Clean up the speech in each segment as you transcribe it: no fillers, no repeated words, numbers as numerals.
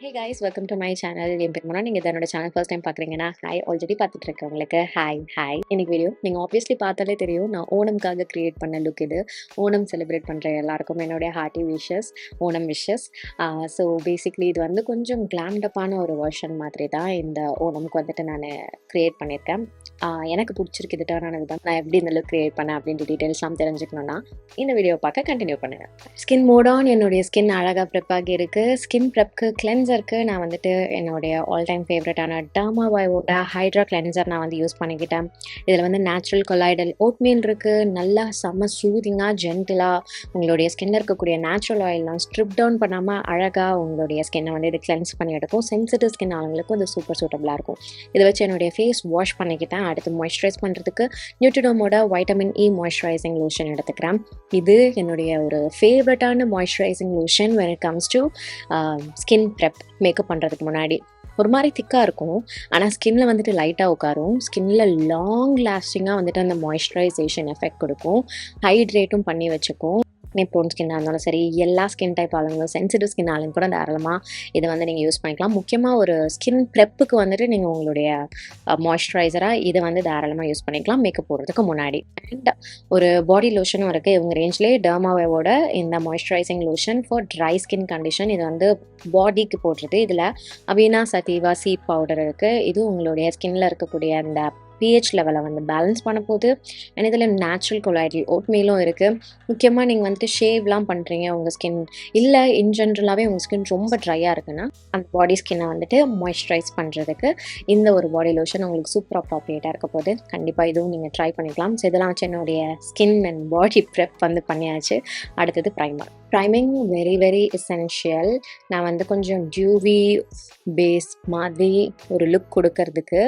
Hey guys, welcome to my channel. என் பேர் முன்னா. நீங்கள் என்னோட சேனல் ஃபர்ஸ்ட் டைம் பார்க்குறீங்கன்னா ஹாய், ஆல்ரெடி பார்த்துட்டு இருக்கவங்களுக்கு ஹாய். இன்னைக்கு வீடியோ நீங்கள் ஆப்வியஸ்லி பார்த்தாலே தெரியும், நான் ஓணம்காக கிரியேட் பண்ண லுக் இது. ஓணம் செலிப்ரேட் பண்ணுற எல்லாருக்கும் என்னுடைய hearty wishes, Onam wishes. So basically இது வந்து கொஞ்சம் கிளாம்டப்பான ஒரு வெர்ஷன் மாதிரி தான் இந்த ஓணம்க்கு வந்துட்டு நான் க்ரியேட் பண்ணியிருக்கேன். எனக்கு பிடிச்சிருக்கு இது டர்ன் ஆனது தான். நான் எப்படி இந்த லுக் க்ரியேட் பண்ணேன் அப்படின்ற டீட்டெயில்ஸ்லாம் தெரிஞ்சுக்கணுன்னா இந்த வீடியோ பார்க்க கண்டினியூ பண்ணுங்கள். Skin mode on. என்னுடைய ஸ்கின் அழகாக ப்ரெப் ஆகி இருக்குது. ஸ்கின் ப்ரெப்க்கு கிளென்சருக்கு நான் வந்துட்டு என்னுடைய ஆல் டைம் ஃபேவரட்டான டர்மாவாயோட ஹைட்ரா கிளென்சர் நான் வந்து யூஸ் பண்ணிக்கிட்டேன். இதில் வந்து நேச்சுரல் கொலாய்டல் ஓட்மீல் இருக்குது. நல்லா செம்ம சூதிங்காக ஜென்டிலாக உங்களுடைய ஸ்கின்னில் இருக்கக்கூடிய நேச்சுரல் ஆயிலெலாம் ஸ்ட்ரிப் டவுன் பண்ணாமல் அழகாக உங்களுடைய ஸ்கின்னை வந்து இது கிளென்ஸ் பண்ணி எடுக்கும். சென்சிட்டிவ் ஸ்கின் ஆளுங்களுக்கும் இது சூப்பர் சூட்டபுளாக இருக்கும். இதை வச்சு என்னுடைய ஃபேஸ் வாஷ் பண்ணிக்கிட்டேன். அடுத்து மாய்ஸ்சரைஸ் பண்ணுறதுக்கு நியூட்ரிடோமோட வைட்டமின் இ மாய்ஸ்சரைசிங் லோஷன் எடுத்துக்கிறேன். இது என்னுடைய ஒரு ஃபேவரட்டான moisturising lotion when it comes to skin prep. Makeup பண்ணுறதுக்கு முன்னாடி ஒரு மாதிரி திக்காக இருக்கும், ஆனால் ஸ்கின்ல வந்துட்டு லைட்டாக உட்காரும். ஸ்கின்ல லாங் லாஸ்டிங்காக வந்துட்டு அந்த மாய்ஸ்சரைசேஷன் எஃபெக்ட் கொடுக்கும். ஹைட்ரேட்டும் பண்ணி வச்சுக்கும். ப்ரோன் ஸ்கின்னாக இருந்தாலும் சரி, எல்லா ஸ்கின் டைப் ஆளுங்களும், சென்சிட்டிவ் ஸ்கின் ஆளுங்க கூட தாராளமாக இதை வந்து நீங்கள் யூஸ் பண்ணிக்கலாம். முக்கியமாக ஒரு ஸ்கின் ப்ரெப்புக்கு வந்துட்டு நீங்கள் உங்களுடைய மாய்ஸ்சரைசராக இதை வந்து தாராளமாக யூஸ் பண்ணிக்கலாம் மேக்கப் போடுறதுக்கு முன்னாடி. அண்ட் ஒரு பாடி லோஷனும் இருக்குது இவங்க ரேஞ்சிலே, டர்மாவோட இந்த moisturising lotion for dry skin condition. இது வந்து பாடிக்கு போடுறது. இதில் அவினா சதீவா சீட் பவுடர் இருக்குது. இது உங்களுடைய ஸ்கின்னில் இருக்கக்கூடிய அந்த பிஹெச் லெவலை வந்து பேலன்ஸ் பண்ண போகுது. அண்ட் இதில் நேச்சுரல் கொலாய்டல் ஓட்மீலும் இருக்குது. முக்கியமாக நீங்கள் வந்துட்டு ஷேவ்லாம் பண்ணுறீங்க, உங்கள் ஸ்கின் இல்லை இன் ஜென்ரலாகவே உங்கள் ஸ்கின் ரொம்ப ட்ரையாக இருக்குன்னா அந்த பாடி ஸ்கின்னை வந்துட்டு மாய்ஸ்சரைஸ் பண்ணுறதுக்கு இந்த ஒரு பாடி லோஷன் உங்களுக்கு சூப்பர் அப்ராப்ரியேட்டாக இருக்க போகுது. கண்டிப்பாக இதுவும் நீங்கள் ட்ரை பண்ணிக்கலாம். ஸோ இதெல்லாம் வச்சு என்னுடைய ஸ்கின் அண்ட் பாடி ப்ரெப் வந்து பண்ணியாச்சு. அடுத்தது ப்ரைமிங் வெரி வெரி எசென்ஷியல். நான் வந்து கொஞ்சம் டியூவி பேஸ் மாதிரி ஒரு லுக் கொடுக்கறதுக்கு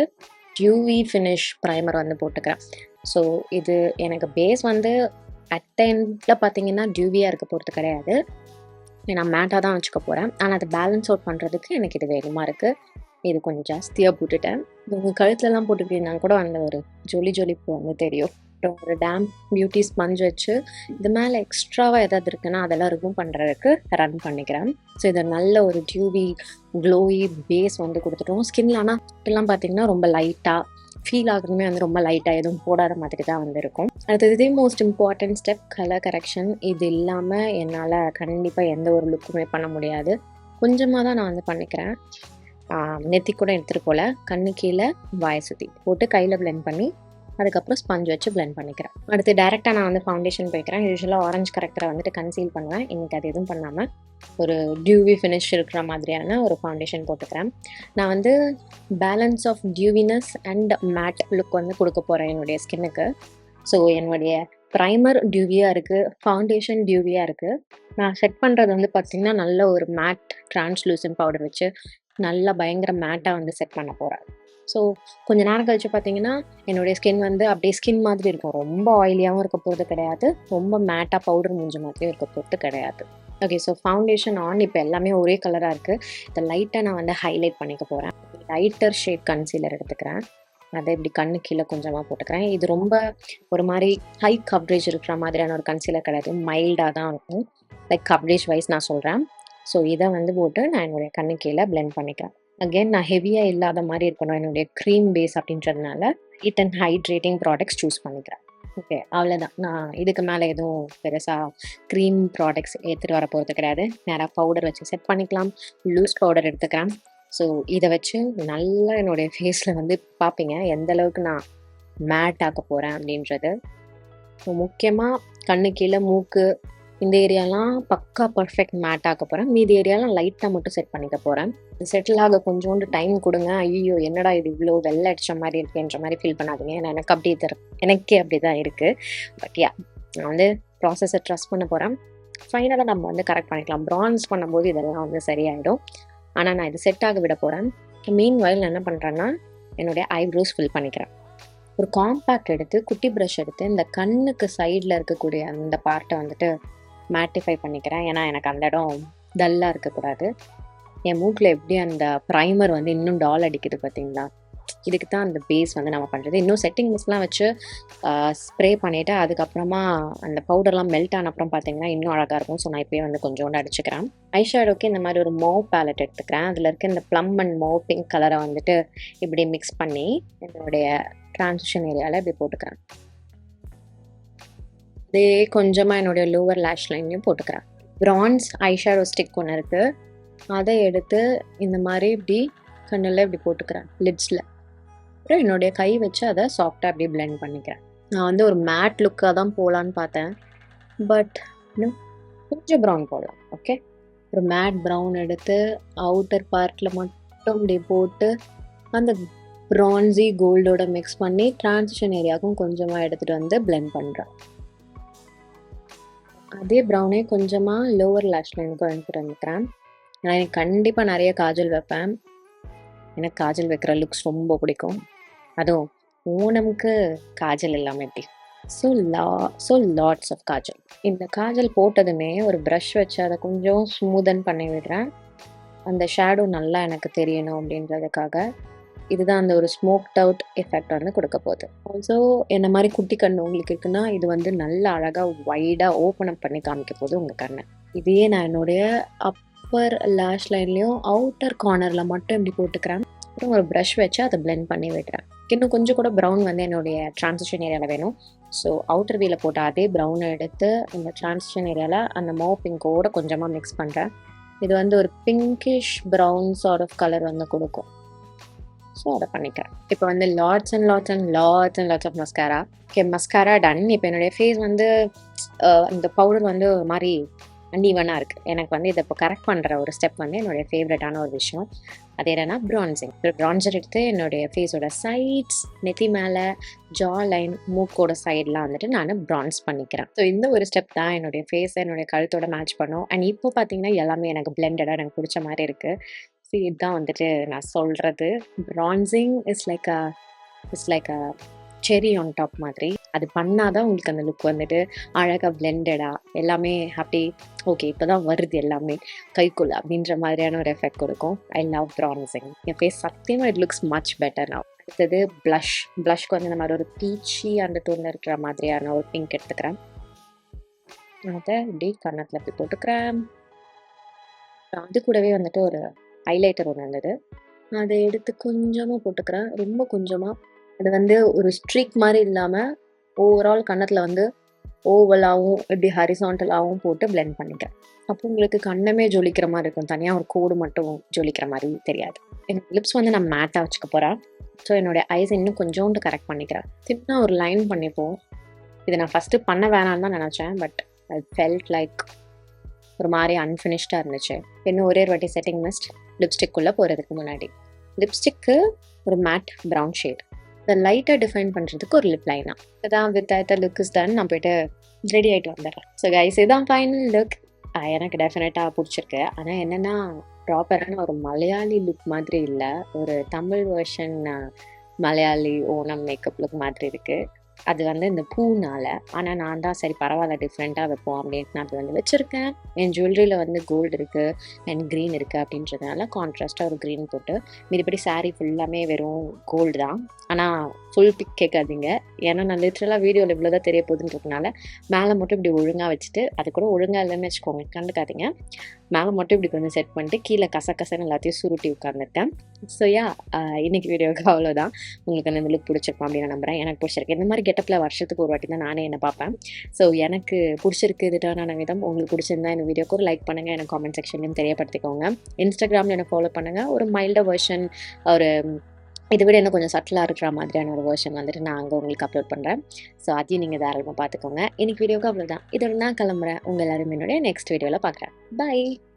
டியூவி ஃபினிஷ் ப்ரைமர் வந்து போட்டுக்கிறேன். ஸோ இது எனக்கு பேஸ் வந்து அட் எண்டில் பார்த்தீங்கன்னா டியூவியாக இருக்க போகிறது கிடையாது, நான் மேட்டாக தான் வச்சுக்க போகிறேன். ஆனால் அதை பேலன்ஸ் அவுட் பண்ணுறதுக்கு எனக்கு இது வேகமாக இருக்குது. இது கொஞ்சம் ஜாஸ்தியாக போட்டுட்டேன். உங்கள் கழுத்துலலாம் போட்டுக்கிட்டீங்கன்னா கூட அந்த ஒரு ஜொலிப்பு வந்து தெரியும். அப்புறம் ஒரு டேம் பியூட்டி ஸ்பஞ்ச் வச்சு இது மேலே எக்ஸ்ட்ராவாக எதாவது இருக்குன்னா அதெல்லாம் ரிமூவ் பண்ணுறதுக்கு ரன் பண்ணிக்கிறேன். ஸோ இதை நல்ல ஒரு டியூவி க்ளோயி பேஸ் வந்து கொடுத்துட்டோம். ஸ்கின்ல ஆனால் எல்லாம் பார்த்தீங்கன்னா ரொம்ப லைட்டாக ஃபீல் ஆகுறதுமே வந்து ரொம்ப லைட்டாக எதுவும் போடாத மாதிரி தான் வந்து இருக்கும். அடுத்தது most important step colour correction. இது இல்லாமல் என்னால் கண்டிப்பாக எந்த ஒரு லுக்குமே பண்ண முடியாது. கொஞ்சமாக தான் நான் வந்து பண்ணிக்கிறேன். நெத்தி கூட எடுத்துகிட்டு போல் கண்ணு கீழே வாயை சுற்றி போட்டு கையில் பிளெண்ட் பண்ணி அதுக்கப்புறம் ஸ்பஞ்ச் வச்சு பிளெண்ட் பண்ணிக்கிறேன். அடுத்து டேரெக்டாக நான் வந்து ஃபவுண்டேஷன் போய்க்கிறேன். யூஸ்வலாக ஆரஞ்சு கரெக்டரை வந்துட்டு கன்சீல் பண்ணுவேன். இன்னைக்கு அது எதுவும் பண்ணாமல் ஒரு டியூவி ஃபினிஷ் இருக்கிற மாதிரியான ஒரு ஃபவுண்டேஷன் போட்டுக்கிறேன். நான் வந்து balance of dewiness and matte look வந்து கொடுக்க போகிறேன் என்னுடைய ஸ்கின்னுக்கு. ஸோ என்னுடைய ப்ரைமர் டியூவியாக இருக்குது, ஃபவுண்டேஷன் டியூவியாக இருக்குது. நான் செட் பண்ணுறது வந்து பார்த்திங்கன்னா நல்ல ஒரு மேட் டிரான்ஸ்லூசன்ட் பவுடர் வச்சு நல்லா பயங்கர மேட்டாக வந்து செட் பண்ண போகிறேன். ஸோ கொஞ்சம் நேரம் கழிச்சு பார்த்தீங்கன்னா என்னுடைய ஸ்கின் வந்து அப்படியே ஸ்கின் மாதிரி இருக்கும். ரொம்ப ஆயிலியாகவும் இருக்க போகிறது கிடையாது, ரொம்ப மேட்டாக பவுடர் மூஞ்ச மாதிரியும் இருக்க போகிறது கிடையாது. Okay, so foundation on. இப்போ எல்லாமே ஒரே கலராக இருக்குது. இதை லைட்டாக நான் வந்து ஹைலைட் பண்ணிக்க போகிறேன். லைட்டர் ஷேட் கன்சீலர் எடுத்துக்கிறேன். அதை இப்படி கண்ணு கீழே கொஞ்சமாக போட்டுக்கிறேன். இது ரொம்ப ஒரு மாதிரி ஹை கவரேஜ் இருக்கிற மாதிரியான ஒரு கன்சீலர் கிடையாது, மைல்டாக தான் இருக்கும். லைக் கவரேஜ் வைஸ் நான் சொல்கிறேன். ஸோ இதை வந்து போட்டு நான் என்னுடைய கண்ணு கீழே பிளெண்ட் பண்ணிக்கிறேன். அகெயின் நான் ஹெவியாக இல்லாத மாதிரி இருக்கணும் என்னுடைய க்ரீம் பேஸ் அப்படின்றதுனால heat and hydrating products choose பண்ணிக்கிறேன். ஓகே, அவ்வளோதான். நான் இதுக்கு மேலே எதுவும் பெருசாக க்ரீம் ப்ராடக்ட்ஸ் எடுத்துகிட்டு வர போகிறது கிடையாது. நேராக பவுடர் வச்சு செட் பண்ணிக்கலாம். லூஸ் பவுடர் எடுத்துக்கிறேன். ஸோ இதை வச்சு நல்லா என்னுடைய ஃபேஸில் வந்து பார்ப்பீங்க எந்த அளவுக்கு நான் மேட் ஆக்க போகிறேன் அப்படின்றது. ஸோ முக்கியமாக கண்ணு கீழே மூக்கு இந்த ஏரியாலாம் பக்கா பர்ஃபெக்ட் மேட் ஆக்க போகிறேன். மீதி ஏரியாலாம் லைட்டாக மட்டும் செட் பண்ணிக்க போகிறேன். செட்டில் ஆக கொஞ்சோண்டு டைம் கொடுங்க. ஐயோ என்னடா இது இவ்வளோ வெள்ளை அடித்த மாதிரி இருக்குன்ற மாதிரி ஃபீல் பண்ணாதீங்க. ஏன்னா எனக்கே அப்படி தான் இருக்குது. பட் நான் வந்து ப்ராசஸை ட்ரஸ்ட் பண்ண போகிறேன். ஃபைனலாக நம்ம வந்து கரெக்ட் பண்ணிக்கலாம். ப்ரான்ஸ் பண்ணும்போது இதெல்லாம் வந்து சரியாயிடும். ஆனால் நான் இது செட் ஆக விட போகிறேன். மீன் வயல் என்ன பண்ணுறேன்னா என்னுடைய ஐப்ரோஸ் ஃபில் பண்ணிக்கிறேன். ஒரு காம்பேக்ட் எடுத்து குட்டி ப்ரஷ் எடுத்து இந்த கண்ணுக்கு சைடில் இருக்கக்கூடிய அந்த பார்ட்டை வந்துட்டு மேட்டிஃபை பண்ணிக்கிறேன். ஏன்னா எனக்கு அந்த இடம் டல்லாக இருக்கக்கூடாது. என் மூக்கில் எப்படி அந்த ப்ரைமர் வந்து இன்னும் டால் அடிக்குது பார்த்தீங்களா, இதுக்கு தான் அந்த பேஸ் வந்து நம்ம பண்ணுறது. இன்னும் செட்டிங் மிஸ்ட்லாம் வச்சு ஸ்ப்ரே பண்ணிவிட்டு அதுக்கப்புறமா அந்த பவுடர்லாம் மெல்ட் ஆன அப்புறம் பார்த்தீங்கன்னா இன்னும் அழகாக இருக்கும். ஸோ நான் இப்போயே வந்து கொஞ்சோண்டு அடிச்சுக்கிறேன். ஐஷேடோக்கு இந்த மாதிரி ஒரு மோவ் பேலட் எடுத்துக்கிறேன். அதில் இருக்க இந்த ப்ளம் அண்ட் மோவ் பிங்க் கலரை வந்துட்டு இப்படி மிக்ஸ் பண்ணி என்னுடைய ட்ரான்சிஷன் ஏரியாவில் இப்படி போட்டுக்கிறேன். அதே கொஞ்சமாக என்னுடைய லோவர் லேஷ் லைன்லையும் போட்டுக்கிறேன். ப்ரான்ஸ் ஐஷேடோ ஸ்டிக் ஒன்று இருக்குது, அதை எடுத்து இந்த மாதிரி இப்படி கண்ணில் இப்படி போட்டுக்கிறேன் லிட்ஸில். அப்புறம் என்னுடைய கை வச்சு அதை சாஃப்டாக அப்படியே பிளெண்ட் பண்ணிக்கிறேன். நான் வந்து ஒரு மேட் லுக்காக தான் போகலான்னு பார்த்தேன், பட் இன்னும் கொஞ்சம் ப்ரௌன் போடலாம். ஓகே, ஒரு மேட் ப்ரௌன் எடுத்து அவுட்டர் பார்ட்டில் மட்டும் இப்படி போட்டு அந்த ப்ரான்ஸி கோல்டோட மிக்ஸ் பண்ணி ட்ரான்சிஷன் ஏரியாவுக்கும் கொஞ்சமாக எடுத்துகிட்டு வந்து பிளெண்ட் பண்ணுறேன். அதே ப்ரௌனே கொஞ்சமாக லோவர் லேஷ் லைனுக்கும் எடுத்துகிட்டு வந்துக்கிறேன். நான் எனக்கு கண்டிப்பாக நிறைய காஜல் வைப்பேன். எனக்கு காஜல் வைக்கிற லுக்ஸ் ரொம்ப பிடிக்கும். அதுவும் ஓணமுக்கு காஜல் இல்லாமல் எப்படி? So lots of kajal. இந்த காஜல் போட்டதுமே ஒரு ப்ரஷ் வச்சு அதை கொஞ்சம் ஸ்மூதன் பண்ணி விடுறேன். அந்த ஷேடோ நல்லா எனக்கு தெரியணும் அப்படின்றதுக்காக. இதுதான் அந்த ஒரு ஸ்மோக்ட் அவுட் எஃபெக்ட் வந்து கொடுக்க போகுது. ஆல்சோ என்ன மாதிரி குட்டி கண்ணு உங்களுக்கு இருக்குன்னா இது வந்து நல்ல அழகாக வைடாக ஓப்பன் அப் பண்ணி காமிக்க போகுது உங்கள் கண்ணை. இதையே நான் என்னுடைய அப்பர் லேஷ் லைன்லேயும் அவுட்டர் கார்னரில் மட்டும் இப்படி போட்டுக்கிறேன். அப்புறம் ஒரு ப்ரஷ் வச்சு அதை பிளெண்ட் பண்ணி விடுறேன். இன்னும் கொஞ்சம் கூட ப்ரௌன் வந்து என்னுடைய ட்ரான்சிஷன் ஏரியாவில் வேணும். ஸோ அவுட்டர் வீல போட்ட அதே ப்ரௌனை எடுத்து இந்த ட்ரான்சிஷன் ஏரியாவில் அந்த மோ பிங்கோட கொஞ்சமாக மிக்ஸ் பண்ணுறேன். இது வந்து ஒரு pinkish brown sort of colour வந்து கொடுக்கும். ஸோ அதை பண்ணிக்கிறேன். இப்போ வந்து lots of mascara. Okay, mascara done. இப்போ என்னுடைய ஃபேஸ் வந்து இந்த பவுடர் வந்து ஒரு மாதிரி அன்ஈவனாக இருக்குது. எனக்கு வந்து இதை இப்போ கரெக்ட் பண்ணுற ஒரு ஸ்டெப் வந்து என்னுடைய ஃபேவரட்டான ஒரு விஷயம். அது என்னென்னா ப்ரான்சிங். ப்ரான்சர் எடுத்து என்னுடைய ஃபேஸோட சைட்ஸ், நெத்தி மேலே, ஜா லைன், மூக்கோட சைட்லாம் வந்துட்டு நான் ப்ரான்ஸ் பண்ணிக்கிறேன். ஸோ இந்த ஒரு ஸ்டெப் தான் என்னுடைய ஃபேஸை என்னுடைய கழுத்தோட மேட்ச் பண்ணும். அண்ட் இப்போ பார்த்தீங்கன்னா எல்லாமே எனக்கு பிளெண்டடாக எனக்கு பிடிச்ச மாதிரி இருக்குது. ஸோ இதுதான் வந்துட்டு நான் சொல்கிறது. ப்ரான்சிங் இஸ் லைக் அ செரி ஆன் டாப் மாதிரி. அது பண்ணாதான் உங்களுக்கு அந்த லுக் வந்துட்டு அழகாக பிளெண்டடாக எல்லாமே ஹாப்பி. ஓகே, இப்போ தான் வருது எல்லாமே கைக்குள்ள அப்படின்ற மாதிரியான ஒரு எஃபெக்ட் கொடுக்கும். I love bronzing. என் ஃபேஸ் சத்தியமாக it looks much better now. அடுத்தது ப்ளஷ்க்கு வந்து இந்த மாதிரி ஒரு பீச்சி அந்த டோனில் இருக்கிற மாதிரியான ஒரு பிங்க் எடுத்துக்கிறேன். அதை இப்படி கன்னத்தில் இப்படி போட்டுக்கிறேன். அது கூடவே வந்துட்டு ஒரு ஹைலைட்டர் ஒன்று இருந்தது, அதை எடுத்து கொஞ்சமாக போட்டுக்கிறேன். ரொம்ப கொஞ்சமாக. அது வந்து ஒரு ஸ்ட்ரீக் மாதிரி இல்லாமல் ஓவரால் கன்னத்தில் வந்து ஓவலாகவும் இப்படி ஹரிசாண்டலாகவும் போட்டு பிளெண்ட் பண்ணிக்கிறேன். அப்போ உங்களுக்கு கண்ணமே ஜொலிக்கிற மாதிரி இருக்கும். தனியாக ஒரு கோடு மட்டும் ஜொலிக்கிற மாதிரி தெரியாது. எனக்கு லிப்ஸ் வந்து நான் மேட்டாக வச்சுக்க போகிறேன். ஸோ என்னுடைய ஐஸ் இன்னும் கொஞ்சோண்டு கரெக்ட் பண்ணிக்கிறேன். சின்ன ஒரு லைன் பண்ணிப்போம். இதை நான் ஃபஸ்ட்டு பண்ண வேணான்னு தான் நினச்சேன், பட் ஐ ஃபெல்ட் லைக் ஒரு மாதிரி அன்ஃபினிஷ்டாக இருந்துச்சு. இன்னும் ஒரே ஒரு வாட்டி செட்டிங் மிஸ்ட் லிப்ஸ்டிக்குள்ளே போகிறதுக்கு முன்னாடி லிப்ஸ்டிக்கு ஒரு மேட் ப்ரௌன் ஷேட், இந்த லைட்டாக டிஃபைன் பண்ணுறதுக்கு ஒரு லிப் லைனா. இதான் with the look is done. நான் போய்ட்டு ரெடி ஆகிட்டு வந்துடுறேன். ஸோ கைஸ், இதுதான் ஃபைனல் லுக். எனக்கு டெஃபினட்டாக பிடிச்சிருக்கு. ஆனால் என்னென்னா ப்ராப்பரான ஒரு மலையாளி லுக் மாதிரி இல்லை, ஒரு Tamil version Malayali Onam makeup look மாதிரி இருக்குது. அது வந்து இந்த பூனால். ஆனால் நான் தான் சரி பரவாயில்ல டிஃப்ரெண்ட்டாக வைப்போம் அப்படின்ட்டு நான் அது வந்து வச்சுருக்கேன். என் ஜுவல்லரியில் வந்து கோல்டு இருக்குது அண்ட் க்ரீன் இருக்குது அப்படின்றதுனால கான்ட்ராஸ்ட்டாக ஒரு க்ரீன் போட்டு, மீதிப்படி சாரீ ஃபுல்லாமே வெறும் கோல்டு தான். ஆனால் ஃபுல் பிக் கேட்காதீங்க, ஏன்னா நான் லிட்ரலாக வீடியோவில் இவ்வளோ தான் தெரிய போகுதுன்றதுனால மேலே மட்டும் இப்படி ஒழுங்காக வச்சுட்டு, அது கூட ஒழுங்காக இல்லைன்னு வச்சுக்கோங்க, கண்டுக்காதீங்க. மேலே மட்டும் இப்படி கொஞ்சம் செட் பண்ணிட்டு கீழே கசன்னு எல்லாத்தையும் சுருட்டி உட்காந்துருக்கேன். ஸோ இன்னைக்கு வீடியோவுக்கு அவ்வளோதான். உங்களுக்கு அந்த லுக் பிடிச்சிருக்கும் அப்படின்னு நான் நம்புகிறேன். எனக்கு பிடிச்சிருக்கு. இந்த மாதிரி கெட்டப்பில் வருஷத்துக்கு ஒரு வாட்டி தான் நானே என்ன பார்ப்பேன். ஸோ எனக்கு பிடிச்சிருக்கு இது டர்னான விதம். உங்களுக்கு பிடிச்சிருந்தா இந்த வீடியோக்கு ஒரு லைக் பண்ணுங்கள், எனக்கு காமெண்ட் செக்ஷன்லையும் தெரியப்படுத்திக்கோங்க. இன்ஸ்டாகிராமில் என்ன ஃபாலோ பண்ணுங்கள். ஒரு மைல்டாக வெர்ஷன், ஒரு இதை விட இன்னும் கொஞ்சம் சட்டிலாக இருக்கிற மாதிரியான ஒரு வெர்ஷன் வந்துட்டு நான் அங்கே உங்களுக்கு அப்லோட் பண்ணுறேன். ஸோ அதையும் நீங்கள் தாராளமாக பார்த்துக்கோங்க. இன்னைக்கு வீடியோக்கு அவ்வளோதான். இதோட நான் கிளம்புறேன். உங்கள் எல்லாரும் என்னுடைய நெக்ஸ்ட் வீடியோவில் பார்க்குறேன். பை.